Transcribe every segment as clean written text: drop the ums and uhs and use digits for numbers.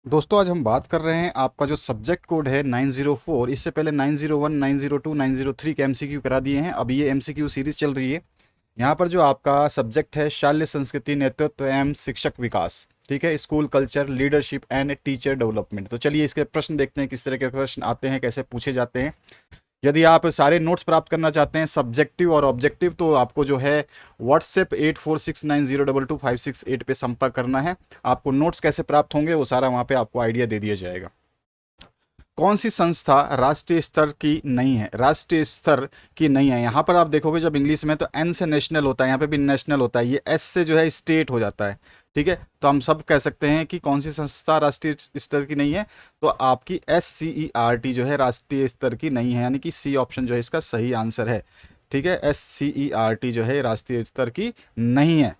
दोस्तों आज हम बात कर रहे हैं आपका जो सब्जेक्ट कोड है 904। इससे पहले 901, 902, 903 के एमसीक्यू करा दिए हैं। अभी ये एमसीक्यू सीरीज चल रही है। यहाँ पर जो आपका सब्जेक्ट है शाल्य संस्कृति, नेतृत्व एवं शिक्षक विकास, ठीक है, school culture, leadership and teacher development. तो चलिए इसके प्रश्न देखते हैं, किस तरह के प्रश्न आते हैं, कैसे पूछे जाते हैं। यदि आप सारे नोट्स प्राप्त करना चाहते हैं सब्जेक्टिव और ऑब्जेक्टिव, तो आपको जो है व्हाट्सएप 8469022568 पे संपर्क करना है। आपको नोट्स कैसे प्राप्त होंगे वो सारा वहाँ पे आपको आइडिया दे दिया जाएगा। कौन सी संस्था राष्ट्रीय स्तर की नहीं है? राष्ट्रीय स्तर की नहीं है। यहाँ पर आप देखोगे जब इंग्लिश में तो एन से नेशनल होता है, यहाँ पे भी नेशनल होता है, ये एस से जो है स्टेट हो जाता है। ठीक है, तो हम सब कह सकते हैं कि कौन सी संस्था राष्ट्रीय स्तर की नहीं है, तो आपकी SCERT जो है राष्ट्रीय स्तर की नहीं है, यानी कि सी ऑप्शन जो है इसका सही आंसर है। ठीक है, SCERT जो है राष्ट्रीय स्तर की नहीं है।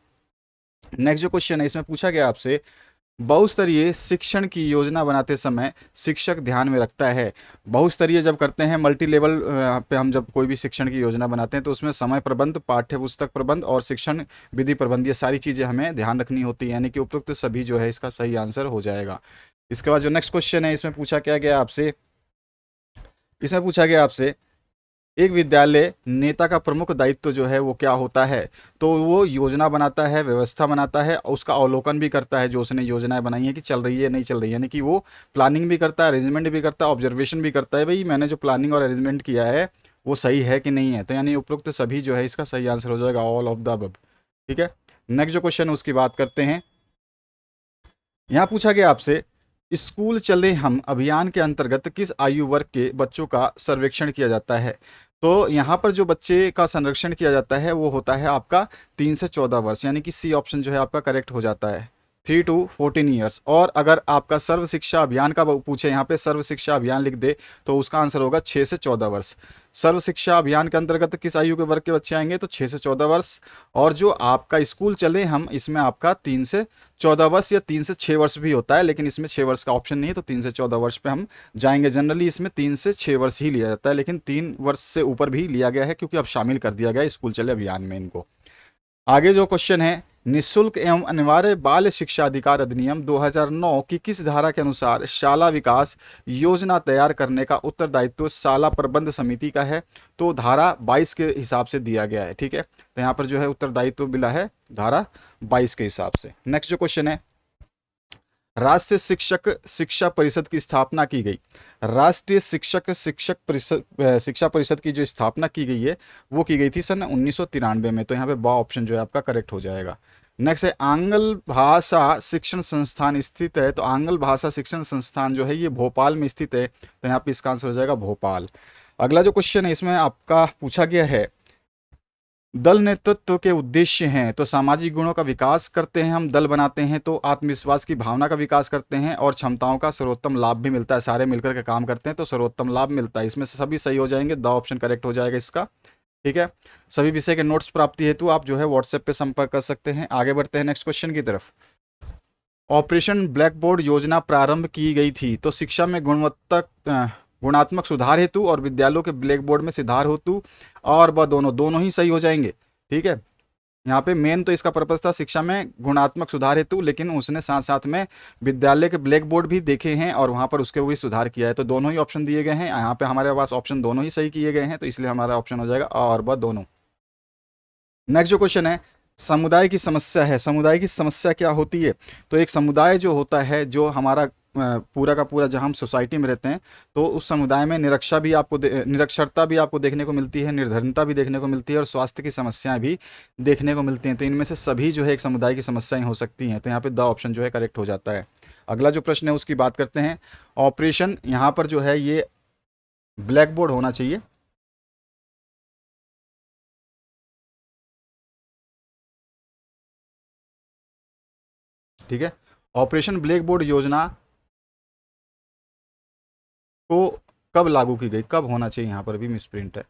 नेक्स्ट जो क्वेश्चन है इसमें पूछा गया आपसे, बहुस्तरीय शिक्षण की योजना बनाते समय शिक्षक ध्यान में रखता है। बहुस्तरीय जब करते हैं, मल्टी लेवल पे हम जब कोई भी शिक्षण की योजना बनाते हैं तो उसमें समय प्रबंध, पाठ्य पुस्तक प्रबंध और शिक्षण विधि प्रबंध, ये सारी चीज़ें हमें ध्यान रखनी होती है, यानी कि उपयुक्त सभी जो है इसका सही आंसर हो जाएगा। इसके बाद जो नेक्स्ट क्वेश्चन है इसमें पूछा क्या गया आपसे, इसमें पूछा गया आपसे एक विद्यालय नेता का प्रमुख दायित्व जो है वो क्या होता है? तो वो योजना बनाता है, व्यवस्था बनाता है और उसका अवलोकन भी करता है, जो उसने योजनाएं बनाई है कि चल रही है नहीं चल रही है, यानी कि वो प्लानिंग भी करता है, अरेंजमेंट भी करता है, ऑब्जर्वेशन भी करता है, भाई मैंने जो प्लानिंग और अरेंजमेंट किया है वो सही है कि नहीं है। तो यानी उपरोक्त सभी जो है इसका सही आंसर हो जाएगा, ऑल ऑफ द अबव। ठीक है, नेक्स्ट जो क्वेश्चन है उसकी बात करते हैं। यहाँ पूछा गया आपसे, स्कूल चले हम अभियान के अंतर्गत किस आयु वर्ग के बच्चों का सर्वेक्षण किया जाता है? तो यहाँ पर जो बच्चे का संरक्षण किया जाता है वो होता है आपका 3 से 14 वर्ष, यानी कि सी ऑप्शन जो है आपका करेक्ट हो जाता है, 3 to 14 ईयर्स। और अगर आपका सर्व शिक्षा अभियान का पूछे, यहाँ पे सर्व शिक्षा अभियान लिख दे तो उसका आंसर होगा 6 से 14 वर्ष। सर्व शिक्षा अभियान के अंतर्गत किस आयु के वर्ग के बच्चे आएंगे? तो 6 से 14 वर्ष। और जो आपका स्कूल चले हम, इसमें आपका 3 से 14 वर्ष या 3 से 6 वर्ष भी होता है, लेकिन इसमें 6 वर्ष का ऑप्शन नहीं है, तो 3 से 14 वर्ष पे हम जाएंगे। जनरली इसमें 3 से 6 वर्ष ही लिया जाता है, लेकिन 3 वर्ष से ऊपर भी लिया गया है क्योंकि अब शामिल कर दिया गया है स्कूल चले अभियान में इनको। आगे जो क्वेश्चन है, निःशुल्क एवं अनिवार्य बाल शिक्षा अधिकार अधिनियम 2009 की किस धारा के अनुसार शाला विकास योजना तैयार करने का उत्तरदायित्व शाला प्रबंध समिति का है? तो धारा 22 के हिसाब से दिया गया है। ठीक है, तो यहाँ पर जो है उत्तरदायित्व मिला है धारा 22 के हिसाब से। नेक्स्ट जो क्वेश्चन है, राष्ट्रीय शिक्षक शिक्षा परिषद की स्थापना की गई। राष्ट्रीय शिक्षक परिषद शिक्षा परिषद की जो स्थापना की गई है वो की गई थी सन 1993 में। तो यहाँ पे बा ऑप्शन जो है आपका करेक्ट हो जाएगा। नेक्स्ट है, आंग्ल भाषा शिक्षण संस्थान स्थित है। तो आंग्ल भाषा शिक्षण संस्थान जो है ये भोपाल में स्थित है, तो यहाँ पे इसका आंसर हो जाएगा भोपाल। अगला जो क्वेश्चन है इसमें आपका पूछा गया है, दल नेतृत्व के उद्देश्य हैं। तो सामाजिक गुणों का विकास करते हैं हम, दल बनाते हैं तो आत्मविश्वास की भावना का विकास करते हैं और क्षमताओं का सर्वोत्तम लाभ भी मिलता है। सारे मिलकर के काम करते हैं तो सर्वोत्तम लाभ मिलता है। इसमें से सभी सही हो जाएंगे, द ऑप्शन करेक्ट हो जाएगा इसका। ठीक है, सभी विषय के नोट्स प्राप्ति हेतु आप जो है व्हाट्सएप पे संपर्क कर सकते हैं। आगे बढ़ते हैं नेक्स्ट क्वेश्चन की तरफ। ऑपरेशन ब्लैक बोर्ड योजना प्रारंभ की गई थी। तो शिक्षा में गुणात्मक सुधार हेतु और विद्यालयों के ब्लैक बोर्ड में सुधार हेतु, और वह दोनों दोनों ही सही हो जाएंगे। ठीक है, यहाँ पे मेन तो इसका पर्पज था शिक्षा में गुणात्मक सुधार हेतु, लेकिन उसने साथ साथ में विद्यालय के ब्लैक बोर्ड भी देखे हैं और वहाँ पर उसके भी सुधार किया है। तो दोनों ही ऑप्शन दिए गए हैं यहाँ पे, हमारे पास ऑप्शन दोनों ही सही किए गए हैं, तो इसलिए हमारा ऑप्शन हो जाएगा और वह दोनों। नेक्स्ट जो क्वेश्चन है, समुदाय की समस्या है। समुदाय की समस्या क्या होती है? तो एक समुदाय जो होता है, जो हमारा पूरा का पूरा जहाँ हम सोसाइटी में रहते हैं, तो उस समुदाय में निरक्षरता भी आपको देखने को मिलती है, निर्धनता भी देखने को मिलती है और स्वास्थ्य की समस्याएं भी देखने को मिलती हैं। तो इनमें से सभी जो है एक समुदाय की समस्याएं हो सकती हैं, तो यहाँ पे द ऑप्शन जो है करेक्ट हो जाता है। अगला जो प्रश्न है उसकी बात करते हैं। ऑपरेशन, यहाँ पर जो है ये ब्लैक बोर्ड होना चाहिए। ठीक है, ऑपरेशन ब्लैक बोर्ड योजना को कब लागू की गई? कब होना चाहिए, यहाँ पर भी मिसप्रिंट है।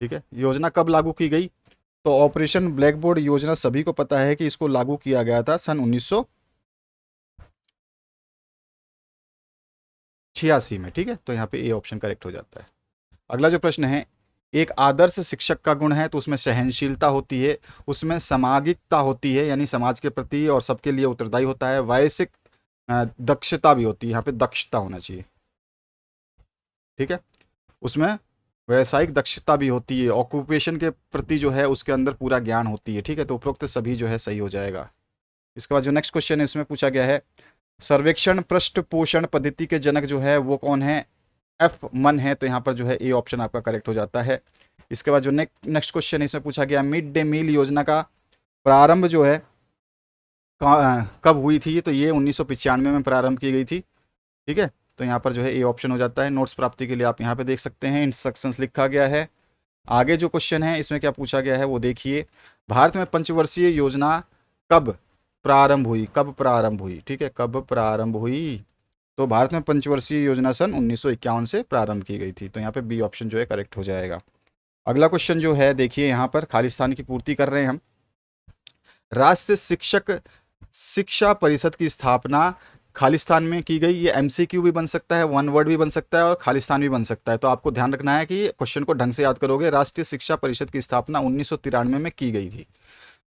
ठीक है, योजना कब लागू की गई? तो ऑपरेशन ब्लैक बोर्ड योजना सभी को पता है कि इसको लागू किया गया था सन 1986 में। ठीक है, तो यहाँ पे ए ऑप्शन करेक्ट हो जाता है। अगला जो प्रश्न है, एक आदर्श शिक्षक का गुण है। तो उसमें सहनशीलता होती है, उसमें सामाजिकता होती है, यानी समाज के प्रति और सबके लिए उत्तरदायी होता है, वैश्विक दक्षता भी होती है, यहाँ पे दक्षता होना चाहिए, ठीक है। उसमें व्यावसायिक दक्षता भी होती है, ऑक्यूपेशन के प्रति जो है उसके अंदर पूरा ज्ञान होती है, ठीक है। तो उपरोक्त सभी जो है सही हो जाएगा। इसके बाद जो नेक्स्ट क्वेश्चन है इसमें पूछा गया है, सर्वेक्षण पृष्ठ पोषण पद्धति के जनक जो है वो कौन है? एफ मन है। तो यहाँ पर जो है ए ऑप्शन आपका करेक्ट हो जाता है। इसके बाद जो नेक्स्ट क्वेश्चन है इसमें पूछा गया, मिड डे मील योजना का प्रारंभ जो है कब हुई थी? तो ये 1995 में प्रारंभ की गई थी, ठीक है। तो यहाँ पर जो है ए ऑप्शन हो जाता है। नोट्स प्राप्ति के लिए आप यहाँ पे देख सकते हैं, इंस्ट्रक्शंस लिखा गया है। आगे जो क्वेश्चन है इसमें क्या पूछा गया है वो देखिए, भारत में पंचवर्षीय योजना कब प्रारंभ हुई? कब प्रारंभ हुई, ठीक है, कब प्रारंभ हुई? तो भारत में पंचवर्षीय योजना सन 1951 से प्रारंभ की गई थी। तो यहाँ पे बी ऑप्शन जो है करेक्ट हो जाएगा। अगला क्वेश्चन जो है देखिए, यहाँ पर खालिस्तान की पूर्ति कर रहे हैं हम। राष्ट्रीय शिक्षक शिक्षा परिषद की स्थापना खालिस्तान में की गई। ये एमसीक्यू भी बन सकता है, वन वर्ड भी बन सकता है और खालिस्तान भी बन सकता है। तो आपको ध्यान रखना है कि क्वेश्चन को ढंग से याद करोगे। राष्ट्रीय शिक्षा परिषद की स्थापना 1993 में की गई थी।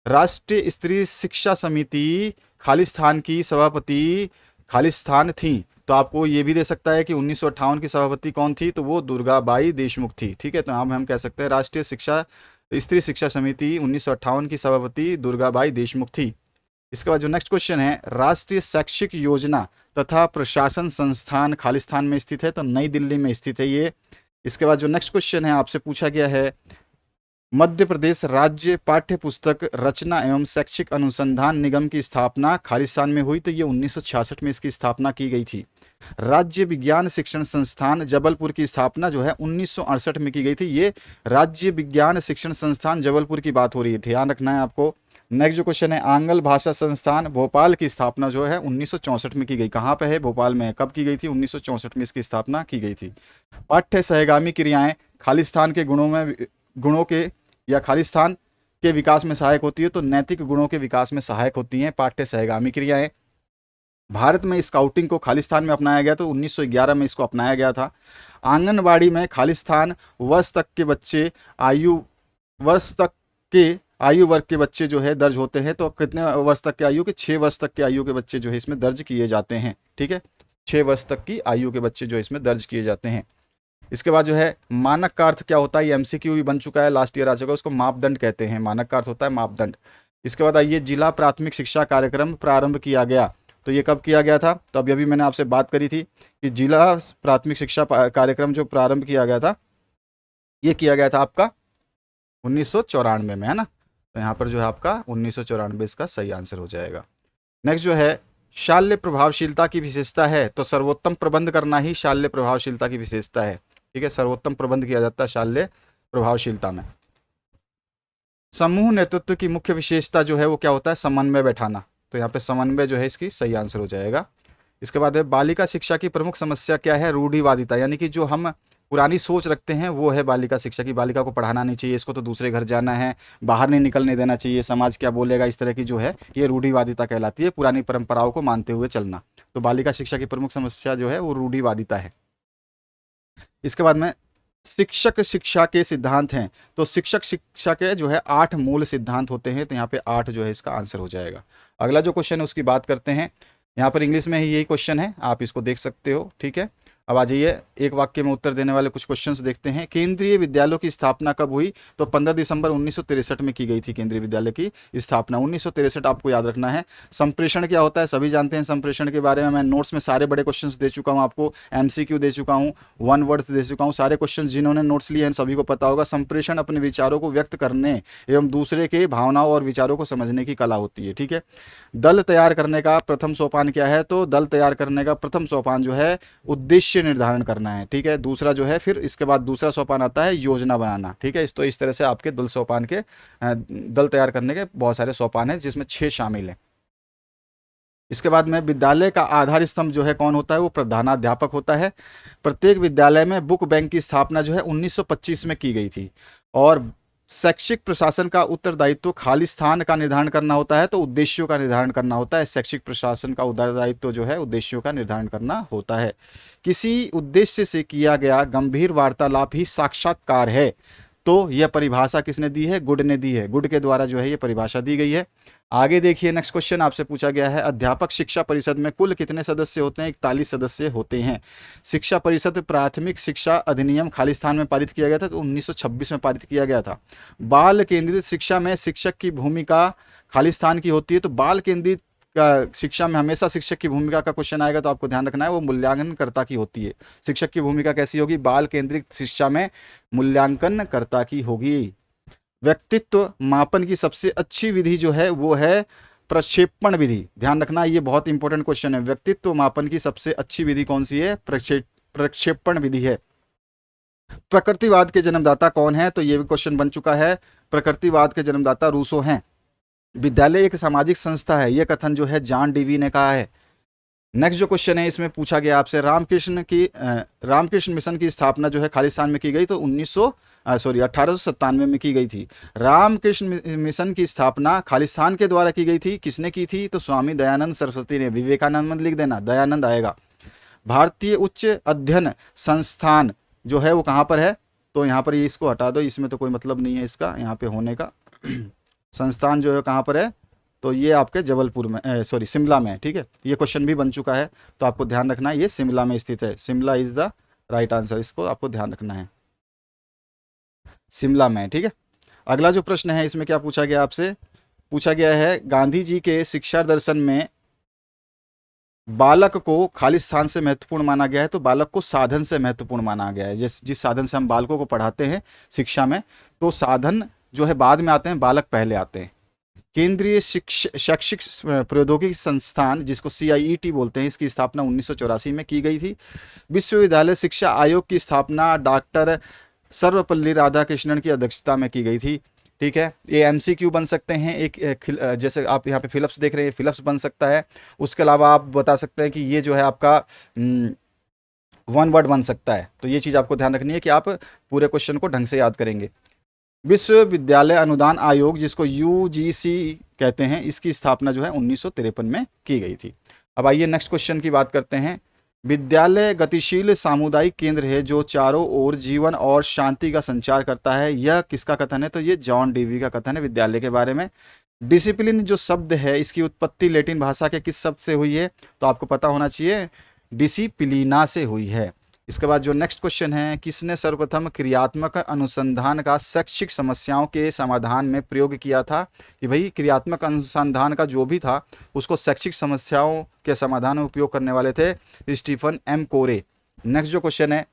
राष्ट्रीय स्त्री शिक्षा समिति खालिस्तान की सभापति खालिस्तान थी। तो आपको ये भी दे सकता है कि 1958 की सभापति कौन थी? तो वो दुर्गाबाई देशमुख थी, ठीक है। तो हम कह सकते हैं राष्ट्रीय शिक्षा स्त्री शिक्षा समिति 1958 की सभापति दुर्गाबाई देशमुख थी। इसके बाद जो नेक्स्ट क्वेश्चन है, राष्ट्रीय शैक्षिक योजना तथा प्रशासन संस्थान खालिस्तान में स्थित है। तो नई दिल्ली में स्थित है ये। इसके बाद जो नेक्स्ट क्वेश्चन है आपसे पूछा गया है, मध्य प्रदेश राज्य पाठ्य पुस्तक रचना एवं शैक्षिक अनुसंधान निगम की स्थापना खालिस्तान में हुई। तो ये 1966 में इसकी स्थापना की गई थी। राज्य विज्ञान शिक्षण संस्थान जबलपुर की स्थापना जो है 1968 में की गई थी। ये राज्य विज्ञान शिक्षण संस्थान जबलपुर की बात हो रही है, ध्यान रखना है आपको। नेक्स्ट जो क्वेश्चन है, आंग्ल भाषा संस्थान भोपाल की स्थापना जो है 1964 में की गई। कहाँ पे है? भोपाल में। कब की गई थी? 1964 में इसकी स्थापना की गई थी। पाठ्य सहगामी क्रियाएं खालिस्तान के गुणों के या खालिस्तान के विकास में सहायक होती है। तो नैतिक गुणों के विकास में सहायक होती हैं पाठ्य सहगामी क्रियाएं। भारत में स्काउटिंग को खालिस्तान में अपनाया गया, तो 1911 में इसको अपनाया गया था। आंगनबाड़ी में खालिस्तान वर्ष तक के बच्चे आयु वर्ग के बच्चे जो है दर्ज होते हैं। तो कितने वर्ष तक के आयु के? 6 वर्ष तक के आयु के बच्चे जो है इसमें दर्ज किए जाते हैं, ठीक है। 6 वर्ष तक की आयु के बच्चे जो इसमें दर्ज किए जाते हैं। इसके बाद जो है मानक का अर्थ क्या होता है? ये एमसीक्यू भी बन चुका है, लास्ट ईयर आ चुका है। उसको मापदंड कहते हैं। मानक का अर्थ होता है मापदंड। इसके बाद आइए, जिला प्राथमिक शिक्षा कार्यक्रम प्रारंभ किया गया। तो ये कब किया गया था? तो अभी मैंने आपसे बात करी थी कि जिला प्राथमिक शिक्षा कार्यक्रम जो प्रारंभ किया गया था, ये किया गया था आपका 1994 में, है ना। तो यहाँ पर जो है आपका 1994 इसका सही आंसर हो जाएगा। नेक्स्ट जो है, शाल्य प्रभावशीलता की विशेषता है। तो सर्वोत्तम प्रबंध करना ही शाल्य प्रभावशीलता की विशेषता है, ठीक है। सर्वोत्तम प्रबंध किया जाता है शाल्य प्रभावशीलता में। समूह नेतृत्व की मुख्य विशेषता जो है वो क्या होता है? समन्वय बैठाना। तो यहाँ पे समन्वय जो है इसकी सही आंसर हो जाएगा। इसके बाद है, बालिका शिक्षा की प्रमुख समस्या क्या है? रूढ़िवादिता, यानी कि जो हम पुरानी सोच रखते हैं वो है बालिका शिक्षा की। बालिका को पढ़ाना नहीं चाहिए, इसको तो दूसरे घर जाना है, बाहर नहीं निकलने देना चाहिए, समाज क्या बोलेगा, इस तरह की जो है ये रूढ़िवादिता कहलाती है। पुरानी परंपराओं को मानते हुए चलना। तो बालिका शिक्षा की प्रमुख समस्या जो है वो रूढ़िवादिता है। इसके बाद में शिक्षक शिक्षा के सिद्धांत हैं। तो शिक्षक शिक्षा के जो है 8 मूल सिद्धांत होते हैं। तो यहाँ पे 8 जो है इसका आंसर हो जाएगा। अगला जो क्वेश्चन है उसकी बात करते हैं। यहाँ पर इंग्लिश में ही यही क्वेश्चन है, आप इसको देख सकते हो, ठीक है। अब आ जाइए, एक वाक्य में उत्तर देने वाले कुछ क्वेश्चंस देखते हैं। केंद्रीय विद्यालयों की स्थापना कब हुई? तो 15 दिसंबर 1963 में की गई थी केंद्रीय विद्यालय की स्थापना। 1963 आपको याद रखना है। संप्रेषण क्या होता है? सभी जानते हैं संप्रेषण के बारे में। मैं नोट्स में सारे बड़े क्वेश्चंस दे चुका हूँ आपको, एमसीक्यू दे चुका हूँ, वन वर्ड्स दे चुका हूँ। सारे क्वेश्चन जिन्होंने नोट्स लिए हैं सभी को पता होगा। संप्रेषण अपने विचारों को व्यक्त करने एवं दूसरे के भावनाओं और विचारों को समझने की कला होती है, ठीक है। दल तैयार करने का प्रथम सोपान क्या है? तो दल तैयार करने का प्रथम सोपान जो है उद्देश्य निर्धारण करना है, ठीक है। दूसरा जो है, फिर इसके बाद दूसरा सोपान आता है योजना बनाना, ठीक है। तो इस तरह से आपके दल तैयार करने के बहुत सारे सोपान हैं, जिसमें 6 शामिल हैं। इसके बाद में विद्यालय का आधार स्तंभ जो है कौन होता है? वो प्रधानाध्यापक होता है। प्रत्येक विद्यालय में बुक बैंक की स्थापना जो है 1925 में की गई थी। और शैक्षिक प्रशासन का उत्तरदायित्व खालिस्तान का निर्धारण करना होता है, तो उद्देश्यों का निर्धारण करना होता है। शैक्षिक प्रशासन का उत्तरदायित्व जो है उद्देश्यों का निर्धारण करना होता है। किसी उद्देश्य से किया गया गंभीर वार्तालाप ही साक्षात्कार है। तो यह परिभाषा किसने दी है? गुड ने दी है। गुड के द्वारा जो है ये परिभाषा दी गई है। आगे देखिए नेक्स्ट क्वेश्चन आपसे पूछा गया है, अध्यापक शिक्षा परिषद में कुल कितने सदस्य होते हैं? 41 सदस्य होते हैं। शिक्षा परिषद प्राथमिक शिक्षा अधिनियम खालिस्तान में पारित किया गया था, तो 1926 में पारित किया गया था। बाल केंद्रित शिक्षा में शिक्षक की भूमिका खालिस्तान की होती है, तो बाल केंद्रित शिक्षा में हमेशा शिक्षक की भूमिका का क्वेश्चन आएगा, तो आपको ध्यान रखना है वो मूल्यांकनकर्ता की होती है। शिक्षक की भूमिका कैसी होगी? बाल केंद्रित शिक्षा में मूल्यांकनकर्ता की होगी। व्यक्तित्व मापन की सबसे अच्छी विधि जो है वो है प्रक्षेपण विधि। ध्यान रखना ये बहुत इंपॉर्टेंट क्वेश्चन है। व्यक्तित्व मापन की सबसे अच्छी विधि कौन सी है? प्रक्षेपण विधि है। प्रकृतिवाद के जन्मदाता कौन है? तो ये भी क्वेश्चन बन चुका है। प्रकृतिवाद के जन्मदाता रूसो हैं। विद्यालय एक सामाजिक संस्था है, यह कथन जो है जॉन डीवी ने कहा है। नेक्स्ट जो क्वेश्चन है इसमें पूछा गया आपसे, रामकृष्ण मिशन की स्थापना जो है खालिस्तान में की गई, तो 1897 में की गई थी। रामकृष्ण मिशन की स्थापना खालिस्तान के द्वारा की गई थी। किसने की थी? तो स्वामी दयानंद सरस्वती ने। विवेकानंद मत लिख देना, दयानंद आएगा। भारतीय उच्च अध्ययन संस्थान जो है वो कहाँ पर है? तो यहाँ पर ये इसको हटा दो, इसमें तो कोई मतलब नहीं है इसका यहाँ पे होने का। संस्थान जो है कहाँ पर है? तो ये आपके जबलपुर में, सॉरी शिमला में है। ठीक है, ये क्वेश्चन भी बन चुका है, तो आपको ध्यान रखना है ये शिमला में स्थित है। Shimla is the right answer, इसको आपको ध्यान रखना है, शिमला में। ठीक है, अगला जो प्रश्न है इसमें क्या पूछा गया आपसे? पूछा गया है गांधी जी के शिक्षा दर्शन में बालक को खालिस्तान से महत्वपूर्ण माना गया है, तो बालक को साधन से महत्वपूर्ण माना गया है। जिस साधन से हम बालकों को पढ़ाते हैं शिक्षा में, तो साधन जो है बाद में आते हैं, बालक पहले आते हैं। केंद्रीय शैक्षिक प्रौद्योगिकी संस्थान जिसको CIET बोलते हैं, इसकी स्थापना 1984 में की गई थी। विश्वविद्यालय शिक्षा आयोग की स्थापना डॉक्टर सर्वपल्ली राधाकृष्णन की अध्यक्षता में की गई थी। ठीक है, ये MCQ बन सकते हैं। एक जैसे आप यहाँ पे फिलिप्स देख रहे हैं, फिलिप्स बन सकता है। उसके अलावा आप बता सकते हैं कि ये जो है आपका वन वर्ड बन सकता है। तो ये चीज़ आपको ध्यान रखनी है कि आप पूरे क्वेश्चन को ढंग से याद करेंगे। विश्वविद्यालय अनुदान आयोग जिसको UGC कहते हैं, इसकी स्थापना जो है 1953 में की गई थी। अब आइए नेक्स्ट क्वेश्चन की बात करते हैं। विद्यालय गतिशील सामुदायिक केंद्र है जो चारों ओर जीवन और शांति का संचार करता है, यह किसका कथन है? तो ये जॉन डीवी का कथन है विद्यालय के बारे में। डिसिप्लिन जो शब्द है इसकी उत्पत्ति लैटिन भाषा के किस शब्द से हुई है? तो आपको पता होना चाहिए, डिसिप्लिना से हुई है। इसके बाद जो नेक्स्ट क्वेश्चन है, किसने सर्वप्रथम क्रियात्मक अनुसंधान का शैक्षिक समस्याओं के समाधान में प्रयोग किया था? कि भाई क्रियात्मक अनुसंधान का जो भी था उसको शैक्षिक समस्याओं के समाधान में उपयोग करने वाले थे स्टीफन M कोरे। नेक्स्ट जो क्वेश्चन है,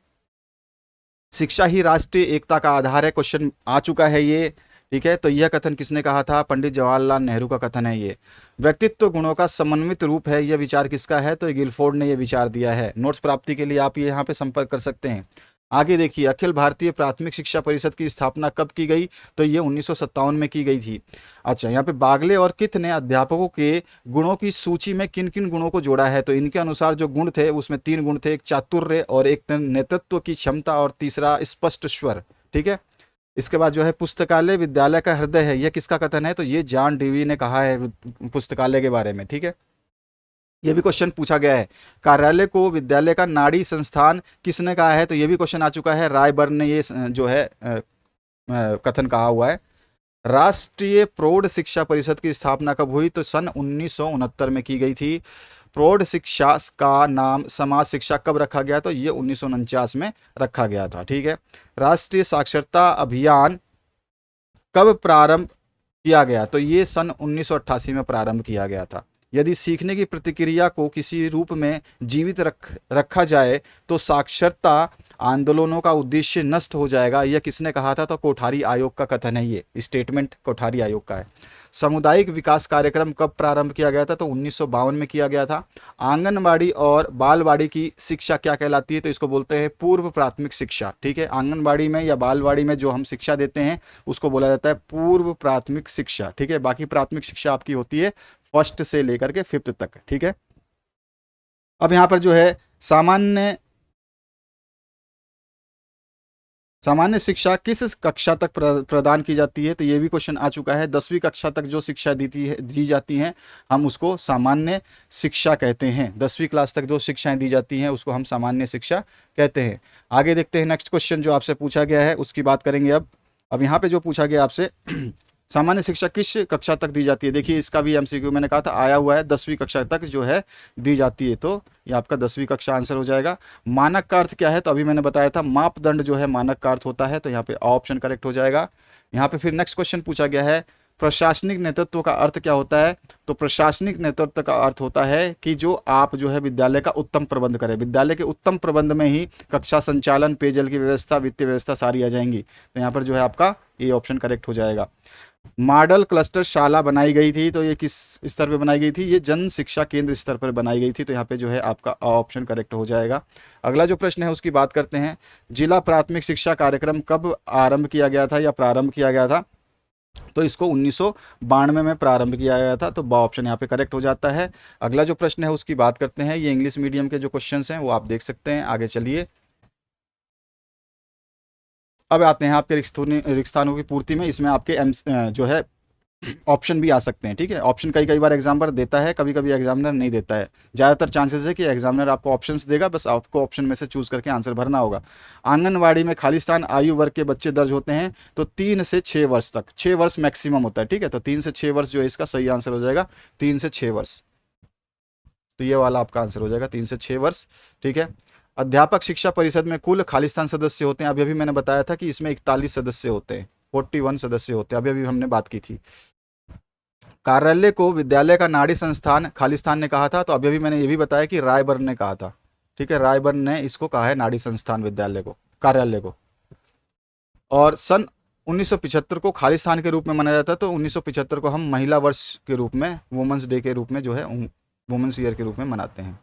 शिक्षा ही राष्ट्रीय एकता का आधार है, क्वेश्चन आ चुका है ये। ठीक है, तो यह कथन किसने कहा था? पंडित जवाहरलाल नेहरू का कथन है ये। व्यक्तित्व गुणों का समन्वित रूप है, यह विचार किसका है? तो गिलफोर्ड ने यह विचार दिया है। नोट्स प्राप्ति के लिए आप ये यहाँ पे संपर्क कर सकते हैं। आगे देखिए, अखिल भारतीय प्राथमिक शिक्षा परिषद की स्थापना कब की गई? तो ये 1957 में की गई थी। अच्छा, यहाँ पे बागले और किथ ने अध्यापकों के गुणों की सूची में किन किन गुणों को जोड़ा है? तो इनके अनुसार जो गुण थे उसमें 3 गुण थे, एक चातुर्य और एक नेतृत्व की क्षमता और तीसरा स्पष्ट स्वर। ठीक है, इसके बाद जो है पुस्तकालय विद्यालय का हृदय है, यह किसका कथन है? तो ये जॉन डीवी ने कहा है पुस्तकालय के बारे में। ठीक है, ये भी क्वेश्चन पूछा गया है। कार्यालय को विद्यालय का नाड़ी संस्थान किसने कहा है? तो ये भी क्वेश्चन आ चुका है, रायबर्न ने ये जो है कथन कहा हुआ है। राष्ट्रीय प्रौढ़ शिक्षा परिषद की स्थापना कब हुई? तो सन 1969 में की गई थी। प्रौढ़ शिक्षा का नाम समाज शिक्षा कब रखा गया? तो ये 1949 में रखा गया था। ठीक है, राष्ट्रीय साक्षरता अभियान कब प्रारंभ किया गया? तो ये सन 1988 में प्रारंभ किया गया था। यदि सीखने की प्रतिक्रिया को किसी रूप में जीवित रखा जाए तो साक्षरता आंदोलनों का उद्देश्य नष्ट हो जाएगा, यह किसने कहा था? तो कोठारी आयोग का कथन है, ये स्टेटमेंट कोठारी आयोग का है। सामुदायिक विकास कार्यक्रम कब प्रारंभ किया गया था? तो 1952 में किया गया था। आंगनबाड़ी और बालवाड़ी की शिक्षा क्या कहलाती है? तो इसको बोलते हैं पूर्व प्राथमिक शिक्षा। ठीक है, आंगनबाड़ी में या बालवाड़ी में जो हम शिक्षा देते हैं उसको बोला जाता है पूर्व प्राथमिक शिक्षा। ठीक है, बाकी प्राथमिक शिक्षा आपकी होती है 1st से लेकर के 5th तक। ठीक है, अब यहाँ पर जो है सामान्य शिक्षा किस कक्षा तक प्रदान की जाती है? तो ये भी क्वेश्चन आ चुका है। 10वीं कक्षा तक जो शिक्षा दी जाती हैं हम उसको सामान्य शिक्षा कहते हैं। 10वीं क्लास तक जो शिक्षाएं दी जाती हैं उसको हम सामान्य शिक्षा कहते हैं। आगे देखते हैं नेक्स्ट क्वेश्चन जो आपसे पूछा गया है, उसकी बात करेंगे अब। अब यहाँ पे जो पूछा गया आपसे सामान्य शिक्षा किस कक्षा तक दी जाती है, देखिए इसका भी एमसीक्यू मैंने कहा था आया हुआ है, 10वीं कक्षा तक जो है दी जाती है, तो ये आपका 10वीं कक्षा आंसर हो जाएगा। मानक का अर्थ क्या है, तो अभी मैंने बताया था मापदंड जो है मानक का अर्थ होता है, तो यहाँ पे ऑप्शन करेक्ट हो जाएगा। यहाँ पे फिर नेक्स्ट क्वेश्चन पूछा गया है प्रशासनिक नेतृत्व का अर्थ क्या होता है, तो प्रशासनिक नेतृत्व का अर्थ होता है कि जो आप जो है विद्यालय का उत्तम प्रबंध करें, विद्यालय के उत्तम प्रबंध में ही कक्षा संचालन, पेयजल की व्यवस्था, वित्तीय व्यवस्था सारी आ जाएंगी, तो यहाँ पर जो है आपका ये ऑप्शन करेक्ट हो जाएगा। मॉडल क्लस्टर शाला बनाई गई थी, तो ये किस स्तर पर बनाई गई थी, ये जन शिक्षा केंद्र स्तर पर बनाई गई थी, तो यहाँ पे जो है आपका ऑप्शन करेक्ट हो जाएगा। अगला जो प्रश्न है उसकी बात करते हैं, जिला प्राथमिक शिक्षा कार्यक्रम कब आरंभ किया गया था या प्रारंभ किया गया था, तो इसको 1992 में प्रारंभ किया गया था, तो बा ऑप्शन यहाँ पे करेक्ट हो जाता है। अगला जो प्रश्न है उसकी बात करते हैं, ये इंग्लिश मीडियम के जो क्वेश्चंस हैं वो आप देख सकते हैं, आगे चलिए। अब आते हैं आपके रिक्त स्थानों की पूर्ति में, इसमें आपके जो है ऑप्शन भी आ सकते हैं, ठीक है। ऑप्शन कई कई बार एग्जामिनर देता है, कभी कभी एग्जामिनर नहीं देता है, ज़्यादातर चांसेस है कि एग्जामिनर आपको ऑप्शंस देगा, बस आपको ऑप्शन में से चूज करके आंसर भरना होगा। आंगनवाड़ी में खाली स्थान आयु वर्ग के बच्चे दर्ज होते हैं, तो 3 से 6 वर्ष तक, 6 वर्ष मैक्सिमम होता है, ठीक है, तो 3 से 6 वर्ष जो है इसका सही आंसर हो जाएगा, 3 से 6 वर्ष, तो ये वाला आपका आंसर हो जाएगा 3 से 6 वर्ष, ठीक है। अध्यापक शिक्षा परिषद में कुल खालिस्तान सदस्य होते हैं, अभी अभी मैंने बताया था कि इसमें 41 सदस्य होते हैं, 41 सदस्य होते हैं, अभी अभी हमने बात की थी। कार्यालय को विद्यालय का नाड़ी संस्थान खालिस्तान ने कहा था, तो अभी अभी मैंने ये भी बताया कि रायबर्न ने कहा था, ठीक है, रायबर्न ने इसको कहा है नाड़ी संस्थान विद्यालय को, कार्यालय को। और सन 1975 को खालिस्तान के रूप में मनाया जाता है, तो 1975 को हम महिला वर्ष के रूप में, वुमेंस डे के रूप में जो है वुमेंस ईयर के रूप में मनाते हैं।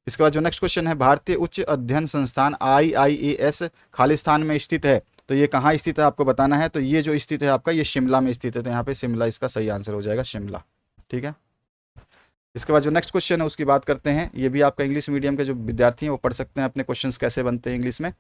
इसके बाद जो नेक्स्ट क्वेश्चन है, भारतीय उच्च अध्ययन संस्थान IIAS खालिस्तान में स्थित है, तो ये कहाँ स्थित है आपको बताना है, तो ये जो स्थित है आपका ये शिमला में स्थित है, तो यहाँ पे शिमला इसका सही आंसर हो जाएगा, शिमला, ठीक है। इसके बाद जो नेक्स्ट क्वेश्चन है उसकी बात करते हैं, ये भी आपका इंग्लिश मीडियम के जो विद्यार्थी हैं वो पढ़ सकते हैं अपने क्वेश्चंस कैसे बनते हैं इंग्लिश में।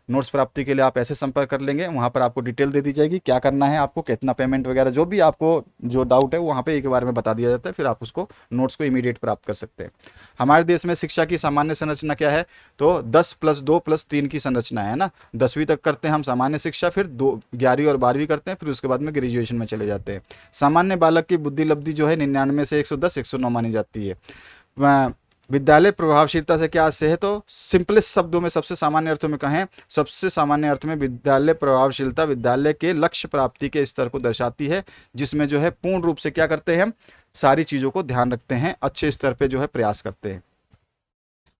नोट्स प्राप्ति के लिए आप ऐसे संपर्क कर लेंगे, वहाँ पर आपको डिटेल दे दी जाएगी, क्या करना है आपको, कितना पेमेंट वगैरह जो भी आपको जो डाउट है वो वहाँ पे एक बार में बता दिया जाता है, फिर आप उसको नोट्स को इमीडिएट प्राप्त कर सकते हैं। हमारे देश में शिक्षा की सामान्य संरचना क्या है, तो 10+2+3 की संरचना है ना, 10वीं तक करते हैं हम सामान्य शिक्षा, फिर 11वीं और 12वीं करते हैं, फिर उसके बाद में ग्रेजुएशन में चले जाते हैं। सामान्य बालक की बुद्धि लब्धि जो है 99 से 110 109 मानी जाती है। विद्यालय प्रभावशीलता से क्या से है, तो सिंपलेस्ट शब्दों में सबसे सामान्य अर्थों में कहें, सबसे सामान्य अर्थ में विद्यालय प्रभावशीलता विद्यालय के लक्ष्य प्राप्ति के स्तर को दर्शाती है, जिसमें जो है पूर्ण रूप से क्या करते हैं हम, सारी चीजों को ध्यान रखते हैं, अच्छे स्तर पे जो है प्रयास करते हैं।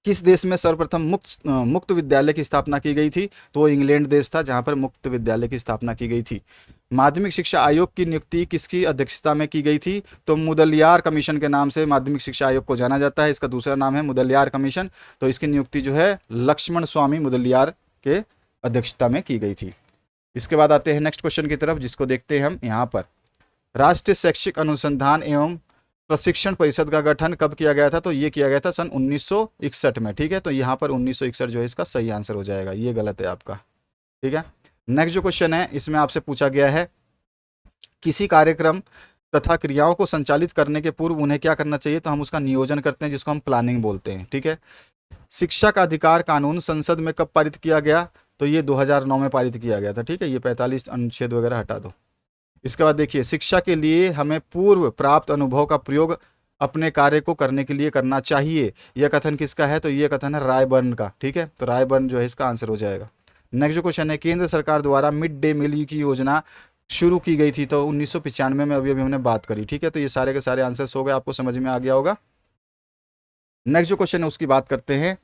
किस देश में सर्वप्रथम मुक्त विद्यालय की स्थापना की गई थी, तो इंग्लैंड देश था जहां पर मुक्त विद्यालय की स्थापना की गई थी। माध्यमिक शिक्षा आयोग की नियुक्ति किसकी अध्यक्षता में की गई थी, तो मुदलियार कमीशन के नाम से माध्यमिक शिक्षा आयोग को जाना जाता है, इसका दूसरा नाम है मुदलियार कमीशन, तो इसकी नियुक्ति जो है लक्ष्मण स्वामी मुदलियार के अध्यक्षता में की गई थी। इसके बाद आते हैं नेक्स्ट क्वेश्चन की तरफ, जिसको देखते हैं हम यहाँ पर। राष्ट्रीय शैक्षिक अनुसंधान एवं प्रशिक्षण परिषद का गठन कब किया गया था, तो ये किया गया था सन 1961 में, ठीक है, तो यहाँ पर 1961 जो है इसका सही आंसर हो जाएगा, ये गलत है आपका, ठीक है। नेक्स्ट जो क्वेश्चन है इसमें आपसे पूछा गया है, किसी कार्यक्रम तथा क्रियाओं को संचालित करने के पूर्व उन्हें क्या करना चाहिए, तो हम उसका नियोजन करते हैं, जिसको हम प्लानिंग बोलते हैं, ठीक है। शिक्षा का अधिकार कानून संसद में कब पारित किया गया, तो ये 2009 में पारित किया गया था, ठीक है, ये 45 अनुच्छेद वगैरह हटा दो। इसके बाद देखिए, शिक्षा के लिए हमें पूर्व प्राप्त अनुभव का प्रयोग अपने कार्य को करने के लिए करना चाहिए, यह कथन किसका है, तो यह कथन है रायबर्न का, ठीक है, तो रायबर्न जो है इसका आंसर हो जाएगा। नेक्स्ट जो क्वेश्चन है, केंद्र सरकार द्वारा मिड डे मील की योजना शुरू की गई थी, तो 1995 में अभी अभी हमने बात करी, ठीक है, तो ये सारे के सारे आंसर्स हो गए, आपको समझ में आ गया होगा। नेक्स्ट जो क्वेश्चन है उसकी बात करते हैं।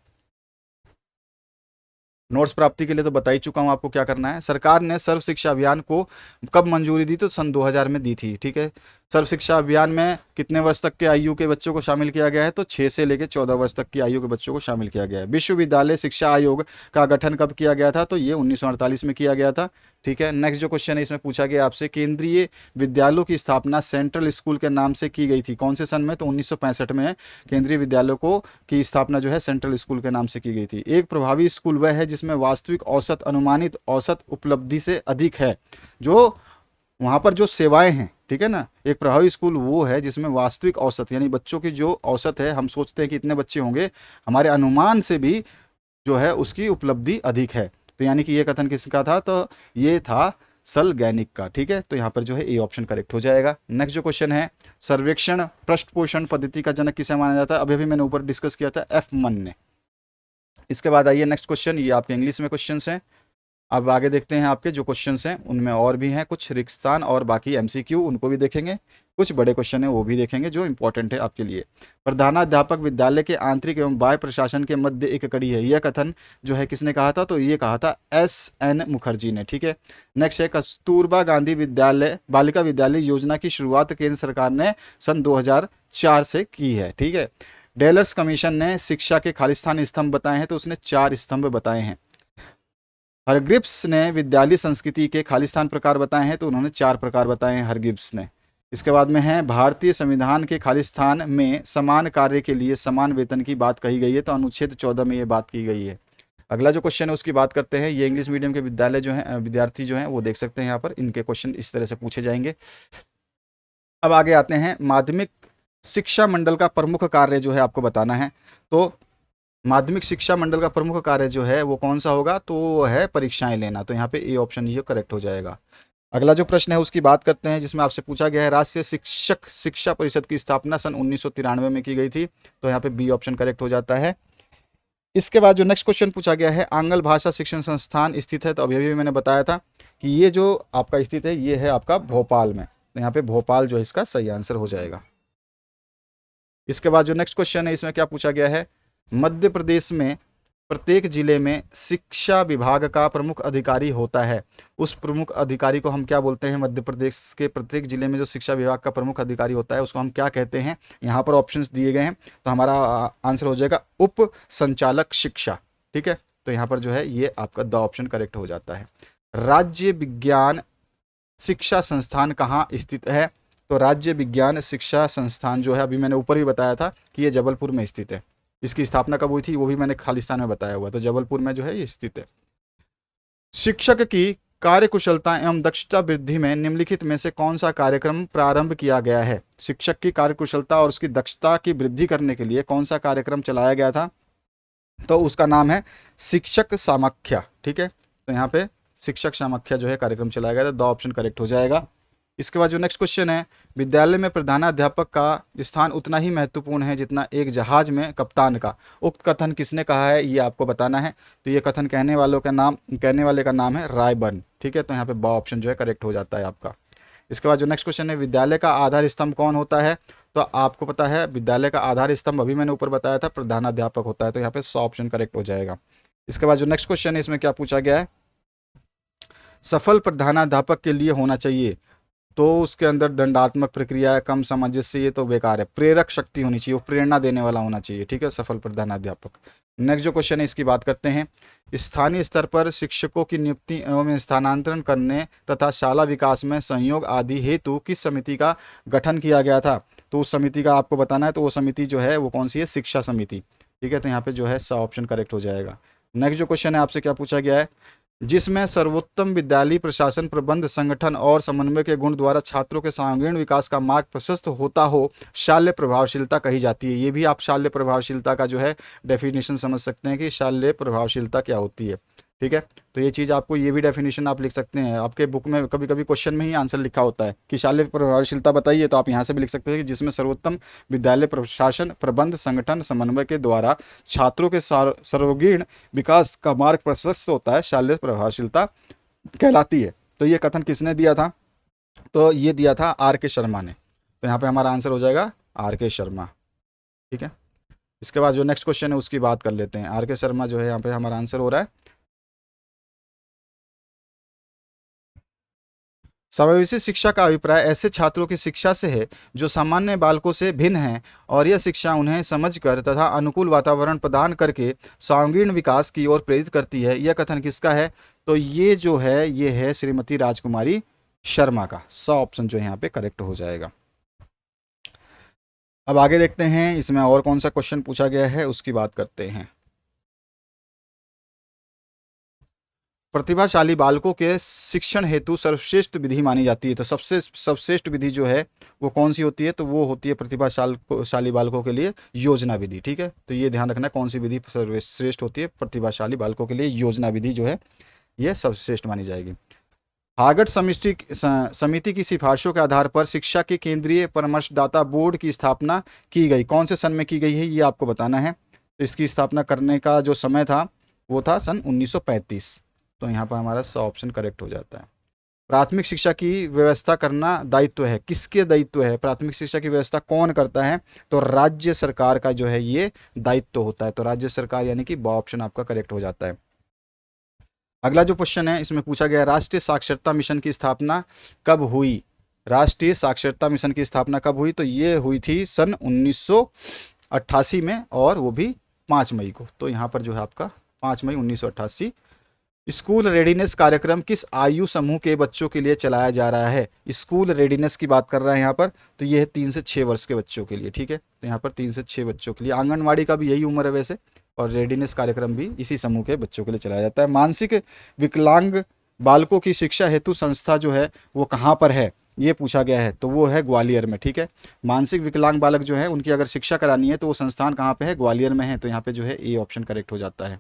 नोट्स प्राप्ति के लिए तो बता ही चुका हूं आपको क्या करना है। सरकार ने सर्व शिक्षा अभियान को कब मंजूरी दी, तो सन 2000 में दी थी, ठीक है। सर्व शिक्षा अभियान में कितने वर्ष तक के आयु के बच्चों को शामिल किया गया है, तो 6 से लेकर 14 वर्ष तक की आयु के बच्चों को शामिल किया गया है। विश्वविद्यालय शिक्षा आयोग का गठन कब किया गया था, तो ये 1948 में किया गया था, ठीक है। नेक्स्ट जो क्वेश्चन है इसमें पूछा गया आपसे, केंद्रीय विद्यालयों की स्थापना सेंट्रल स्कूल के नाम से की गई थी, कौन से सन में, तो 1965 में केंद्रीय विद्यालयों को की स्थापना जो है सेंट्रल स्कूल के नाम से की गई थी। एक प्रभावी स्कूल वह है जिसमें वास्तविक औसत अनुमानित औसत उपलब्धि से अधिक है, जो वहाँ पर जो सेवाएं हैं, ठीक है ना। एक प्रभावी स्कूल वो है जिसमें वास्तविक औसत यानी बच्चों की जो औसत है, हम सोचते हैं कि इतने बच्चे होंगे, हमारे अनुमान से भी जो है उसकी उपलब्धि अधिक है, तो यानी कि ये कथन किसका था, तो ये था सलगैनिक का। ठीक है, तो यहाँ पर जो है ए ऑप्शन करेक्ट हो जाएगा। नेक्स्ट जो क्वेश्चन है, सर्वेक्षण पृष्ठ पोषण पद्धति का जनक किसे माना जाता है? अभी मैंने ऊपर डिस्कस किया था, एफमन ने। इसके बाद आइए नेक्स्ट क्वेश्चन, ये आपके इंग्लिश में क्वेश्चन हैं। अब आगे देखते हैं आपके जो क्वेश्चंस हैं उनमें और भी हैं कुछ रिक्तान और बाकी एमसीक्यू, उनको भी देखेंगे। कुछ बड़े क्वेश्चन हैं वो भी देखेंगे जो इंपॉर्टेंट है आपके लिए। प्रधानाध्यापक विद्यालय के आंतरिक एवं बाह्य प्रशासन के मध्य एक कड़ी है, यह कथन जो है किसने कहा था? तो ये कहा था SN मुखर्जी ने। ठीक है, नेक्स्ट है, कस्तूरबा गांधी विद्यालय बालिका विद्यालय योजना की शुरुआत केंद्र सरकार ने सन 2004 से की है। ठीक है, डेलर्स कमीशन ने शिक्षा के खालिस्तान स्तंभ बताए हैं, तो उसने 4 स्तंभ बताए हैं। हरग्रिप्स ने विद्यालय संस्कृति के खालिस्तान प्रकार बताए हैं, तो उन्होंने 4 प्रकार बताए हैं हरग्रिप्स ने। इसके बाद में है, भारतीय संविधान के खालिस्तान में समान कार्य के लिए समान वेतन की बात कही गई है, तो अनुच्छेद 14 में ये बात की गई है। अगला जो क्वेश्चन है उसकी बात करते हैं। ये इंग्लिश मीडियम के विद्यालय जो है विद्यार्थी जो हैं वो देख सकते हैं यहाँ पर, इनके क्वेश्चन इस तरह से पूछे जाएंगे। अब आगे आते हैं, माध्यमिक शिक्षा मंडल का प्रमुख कार्य जो है आपको बताना है। तो माध्यमिक शिक्षा मंडल का प्रमुख कार्य जो है वो कौन सा होगा? तो वो है परीक्षाएं लेना। तो यहाँ पे ए ऑप्शन ये करेक्ट हो जाएगा। अगला जो प्रश्न है उसकी बात करते हैं, जिसमें आपसे पूछा गया है, राष्ट्रीय शिक्षक शिक्षा परिषद की स्थापना सन 1993 में की गई थी, तो यहाँ पे बी ऑप्शन करेक्ट हो जाता है। इसके बाद जो नेक्स्ट क्वेश्चन पूछा गया है, आंग्ल भाषा शिक्षण संस्थान स्थित है, तो अभी भी मैंने बताया था कि ये जो आपका स्थित है ये है आपका भोपाल में, तो यहाँ पे भोपाल जो है इसका सही आंसर हो जाएगा। इसके बाद जो नेक्स्ट क्वेश्चन है इसमें क्या पूछा गया है, मध्य प्रदेश में प्रत्येक जिले में शिक्षा विभाग का प्रमुख अधिकारी होता है, उस प्रमुख अधिकारी को हम क्या बोलते हैं? मध्य प्रदेश के प्रत्येक जिले में जो शिक्षा विभाग का प्रमुख अधिकारी होता है उसको हम क्या कहते हैं? यहाँ पर ऑप्शंस दिए गए हैं, तो हमारा आंसर हो जाएगा उप संचालक शिक्षा। ठीक है, तो यहाँ पर जो है ये आपका द ऑप्शन करेक्ट हो जाता है। राज्य विज्ञान शिक्षा संस्थान कहाँ स्थित है? तो राज्य विज्ञान शिक्षा संस्थान जो है अभी मैंने ऊपर ही बताया था कि ये जबलपुर में स्थित है। इसकी स्थापना कब हुई थी वो भी मैंने खालिस्तान में बताया हुआ, तो जबलपुर में जो है ये स्थित है। शिक्षक की कार्यकुशलता एवं दक्षता वृद्धि में निम्नलिखित में से कौन सा कार्यक्रम प्रारंभ किया गया है? शिक्षक की कार्यकुशलता और उसकी दक्षता की वृद्धि करने के लिए कौन सा कार्यक्रम चलाया गया था? तो उसका नाम है शिक्षक सामख्या। ठीक है, तो यहाँ पे शिक्षक सामख्या जो है कार्यक्रम चलाया गया था, द ऑप्शन करेक्ट हो जाएगा। इसके बाद जो नेक्स्ट क्वेश्चन है, विद्यालय में प्रधानाध्यापक का स्थान उतना ही महत्वपूर्ण है जितना एक जहाज में कप्तान का, उक्त कथन किसने कहा है ये आपको बताना है। तो ये कथन कहने वाले का नाम है रायबर्न। ठीक है, तो यहाँ पे ब ऑप्शन जो है करेक्ट हो जाता है आपका। इसके बाद जो नेक्स्ट क्वेश्चन है, विद्यालय का आधार स्तंभ कौन होता है? तो आपको पता है विद्यालय का आधार स्तंभ अभी मैंने ऊपर बताया था प्रधानाध्यापक होता है, तो यहाँ पे 100 ऑप्शन करेक्ट हो जाएगा। इसके बाद जो नेक्स्ट क्वेश्चन है इसमें क्या पूछा गया है, सफल प्रधानाध्यापक के लिए होना चाहिए, तो उसके अंदर दंडात्मक प्रक्रिया है, कम सामंजस्य, ये तो बेकार है। प्रेरक शक्ति होनी चाहिए, वो प्रेरणा देने वाला होना चाहिए। ठीक है, सफल प्रधानाध्यापक। नेक्स्ट जो क्वेश्चन है इसकी बात करते हैं, स्थानीय स्तर पर शिक्षकों की नियुक्ति एवं स्थानांतरण करने तथा शाला विकास में सहयोग आदि हेतु किस समिति का गठन किया गया था? तो उस समिति का आपको बताना है, तो वो समिति जो है वो कौन सी है? शिक्षा समिति। ठीक है, तो यहाँ पे जो है सा ऑप्शन करेक्ट हो जाएगा। नेक्स्ट जो क्वेश्चन है आपसे क्या पूछा गया है, जिसमें सर्वोत्तम विद्यालय प्रशासन प्रबंध संगठन और समन्वय के गुण द्वारा छात्रों के सर्वांगीण विकास का मार्ग प्रशस्त होता हो, शाल्य प्रभावशीलता कही जाती है। ये भी आप शाल्य प्रभावशीलता का जो है डेफिनेशन समझ सकते हैं कि शाल्य प्रभावशीलता क्या होती है। ठीक है, तो ये चीज़ आपको, ये भी डेफिनेशन आप लिख सकते हैं, आपके बुक में कभी कभी क्वेश्चन में ही आंसर लिखा होता है कि शाल्य प्रभावशीलता बताइए, तो आप यहाँ से भी लिख सकते हैं कि जिसमें सर्वोत्तम विद्यालय प्रशासन प्रबंध संगठन समन्वय के द्वारा छात्रों के सर्वांगीण विकास का मार्ग प्रशस्त होता है, शाल्य प्रभावशीलता कहलाती है। तो ये कथन किसने दिया था? तो ये दिया था R के शर्मा ने। तो यहाँ पे हमारा आंसर हो जाएगा R के शर्मा। ठीक है, इसके बाद जो नेक्स्ट क्वेश्चन है उसकी बात कर लेते हैं। R के शर्मा जो है यहाँ पे हमारा आंसर हो रहा है। समावेशी शिक्षा का अभिप्राय ऐसे छात्रों की शिक्षा से है जो सामान्य बालकों से भिन्न हैं, और यह शिक्षा उन्हें समझकर तथा अनुकूल वातावरण प्रदान करके सर्वांगीण विकास की ओर प्रेरित करती है। यह कथन किसका है? तो ये जो है ये है श्रीमती राजकुमारी शर्मा का। 100 ऑप्शन जो है यहाँ पे करेक्ट हो जाएगा। अब आगे देखते हैं इसमें और कौन सा क्वेश्चन पूछा गया है उसकी बात करते हैं। प्रतिभाशाली बालकों के शिक्षण हेतु सर्वश्रेष्ठ विधि मानी जाती है, तो सबसे सर्वश्रेष्ठ विधि जो है वो कौन सी होती है? तो वो होती है प्रतिभाशाली बालकों के लिए योजना विधि। ठीक है, तो ये ध्यान रखना कौन सी विधि सर्वश्रेष्ठ होती है? प्रतिभाशाली बालकों के लिए योजना विधि जो है ये सर्वश्रेष्ठ मानी जाएगी। हार्वर्ड समिति की सिफारिशों के आधार पर शिक्षा के केंद्रीय परामर्शदाता बोर्ड की स्थापना की गई। कौन से सन में की गई है ये आपको बताना है। तो इसकी स्थापना करने का जो समय था वो था सन 1935। तो यहाँ पर हमारा ऑप्शन करेक्ट हो जाता है। प्राथमिक शिक्षा की व्यवस्था करना दायित्व है, किसके दायित्व है? प्राथमिक शिक्षा की व्यवस्था कौन करता है? तो राज्य सरकार का जो है ये दायित्व होता है। तो राज्य सरकार यानी कि ऑप्शन आपका करेक्ट हो जाता है। अगला जो क्वेश्चन है इसमें पूछा गया राष्ट्रीय साक्षरता मिशन की स्थापना कब हुई? राष्ट्रीय साक्षरता मिशन की स्थापना कब हुई? तो ये हुई थी सन 1988 में, और वो भी 5 मई को। तो यहाँ पर जो है आपका 5 मई 1988। स्कूल रेडीनेस कार्यक्रम किस आयु समूह के बच्चों के लिए चलाया जा रहा है? स्कूल रेडीनेस की बात कर रहे हैं यहाँ पर, तो ये है 3 से 6 वर्ष के बच्चों के लिए, ठीक है। तो यहाँ पर 3 से 6 बच्चों के लिए, आंगनवाड़ी का भी यही उम्र है वैसे, और रेडीनेस कार्यक्रम भी इसी समूह के बच्चों के लिए चलाया जाता है। मानसिक विकलांग बालकों की शिक्षा हेतु संस्था जो है वो कहाँ पर है, ये पूछा गया है। तो वो है ग्वालियर में, ठीक है। मानसिक विकलांग बालक जो है उनकी अगर शिक्षा करानी है तो वो संस्थान कहाँ पे है? ग्वालियर में है। तो यहाँ पे जो है ए ऑप्शन करेक्ट हो जाता है।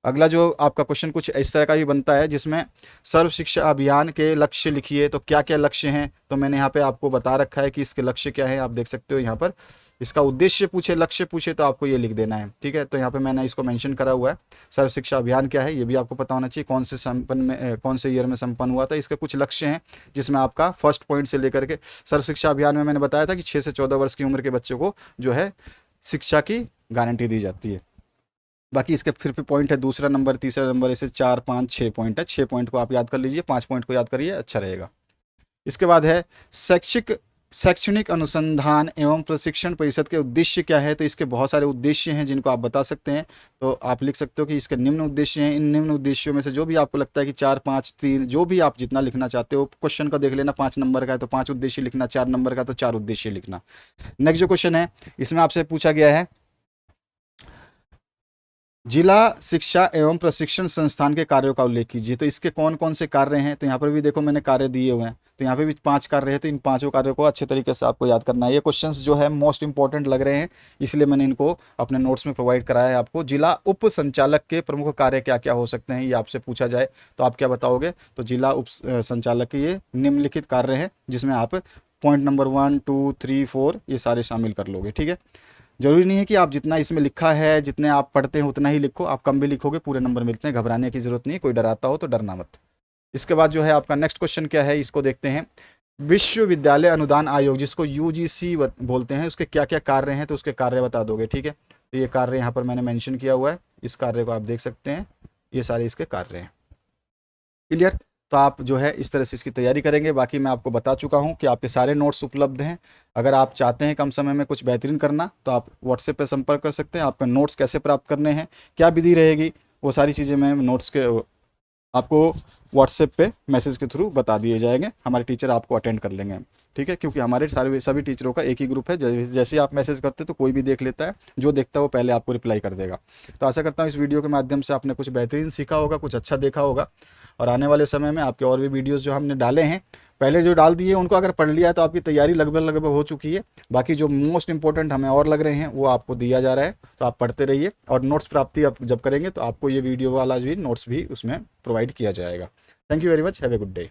अगला जो आपका क्वेश्चन कुछ इस तरह का भी बनता है जिसमें सर्व शिक्षा अभियान के लक्ष्य लिखिए। तो क्या क्या लक्ष्य हैं? तो मैंने यहाँ पे आपको बता रखा है कि इसके लक्ष्य क्या है, आप देख सकते हो यहाँ पर। इसका उद्देश्य पूछे, लक्ष्य पूछे तो आपको ये लिख देना है, ठीक है। तो यहाँ पे मैंने इसको मेंशन करा हुआ है। सर्व शिक्षा अभियान क्या है ये भी आपको पता होना चाहिए, कौन से ईयर में संपन्न हुआ था। इसके कुछ लक्ष्य हैं जिसमें आपका फर्स्ट पॉइंट से लेकर के सर्व शिक्षा अभियान में मैंने बताया था कि 6 से 14 वर्ष की उम्र के बच्चों को जो है शिक्षा की गारंटी दी जाती है। बाकी इसके फिर पॉइंट है, दूसरा नंबर, तीसरा नंबर, ऐसे 4, 5, 6 पॉइंट है। 6 पॉइंट को आप याद कर लीजिए, 5 पॉइंट को याद करिए, अच्छा रहेगा। इसके बाद है शैक्षणिक अनुसंधान एवं प्रशिक्षण परिषद के उद्देश्य क्या है? तो इसके बहुत सारे उद्देश्य हैं जिनको आप बता सकते हैं। तो आप लिख सकते हो कि इसके निम्न उद्देश्य हैं। इन निम्न उद्देश्यों में से जो भी आपको लगता है कि 4, 5, 3, जो भी आप जितना लिखना चाहते हो, क्वेश्चन का देख लेना, 5 नंबर का है तो 5 उद्देश्य लिखना, 4 नंबर का तो 4 उद्देश्य लिखना। नेक्स्ट जो क्वेश्चन है इसमें आपसे पूछा गया है जिला शिक्षा एवं प्रशिक्षण संस्थान के कार्यों का उल्लेख कीजिए। तो इसके कौन कौन से कार्य हैं? तो यहाँ पर भी देखो मैंने कार्य दिए हुए हैं। तो यहाँ पे भी 5 कार्य है, तो इन 5 कार्यों को अच्छे तरीके से आपको याद करना है। ये क्वेश्चंस जो है मोस्ट इंपॉर्टेंट लग रहे हैं, इसलिए मैंने इनको अपने नोट्स में प्रोवाइड कराया है आपको। जिला उप संचालक के प्रमुख कार्य क्या क्या हो सकते हैं ये आपसे पूछा जाए तो आप क्या बताओगे? तो जिला उप संचालक के ये निम्नलिखित कार्य हैं जिसमें आप पॉइंट नंबर 1, 2, 3, 4 ये सारे शामिल कर लोगे, ठीक है। जरूरी नहीं है कि आप जितना इसमें लिखा है, जितने आप पढ़ते हैं उतना ही लिखो, आप कम भी लिखोगे पूरे नंबर मिलते हैं, घबराने की जरूरत नहीं। कोई डराता हो तो डरना मत। इसके बाद जो है आपका नेक्स्ट क्वेश्चन क्या है इसको देखते हैं। विश्वविद्यालय अनुदान आयोग जिसको यूजीसी बोलते हैं, उसके क्या क्या कार्य हैं? तो उसके कार्य बता दोगे, ठीक है। तो ये कार्य यहाँ पर मैंने मेंशन किया हुआ है, इस कार्य को आप देख सकते हैं, ये सारे इसके कार्य हैं। क्लियर? तो आप जो है इस तरह से इसकी तैयारी करेंगे। बाकी मैं आपको बता चुका हूँ कि आपके सारे नोट्स उपलब्ध हैं। अगर आप चाहते हैं कम समय में कुछ बेहतरीन करना तो आप व्हाट्सएप पे संपर्क कर सकते हैं। आपके नोट्स कैसे प्राप्त करने हैं, क्या विधि रहेगी, वो सारी चीज़ें मैं नोट्स के आपको व्हाट्सएप पे मैसेज के थ्रू बता दिए जाएंगे। हमारे टीचर आपको अटेंड कर लेंगे, ठीक है। क्योंकि हमारे सारे सभी टीचरों का एक ही ग्रुप है, जैसे आप मैसेज करते तो कोई भी देख लेता है, जो देखता है वो पहले आपको रिप्लाई कर देगा। तो आशा करता हूँ इस वीडियो के माध्यम से आपने कुछ बेहतरीन सीखा होगा, कुछ अच्छा देखा होगा। और आने वाले समय में आपके और भी वीडियोस जो हमने डाले हैं, पहले जो डाल दिए उनको अगर पढ़ लिया है तो आपकी तैयारी लगभग हो चुकी है। बाकी जो मोस्ट इंपॉर्टेंट हमें और लग रहे हैं वो आपको दिया जा रहा है, तो आप पढ़ते रहिए। और नोट्स प्राप्ति आप जब करेंगे तो आपको ये वीडियो वाला भी नोट्स भी उसमें प्रोवाइड किया जाएगा। Thank you very much, have a good day.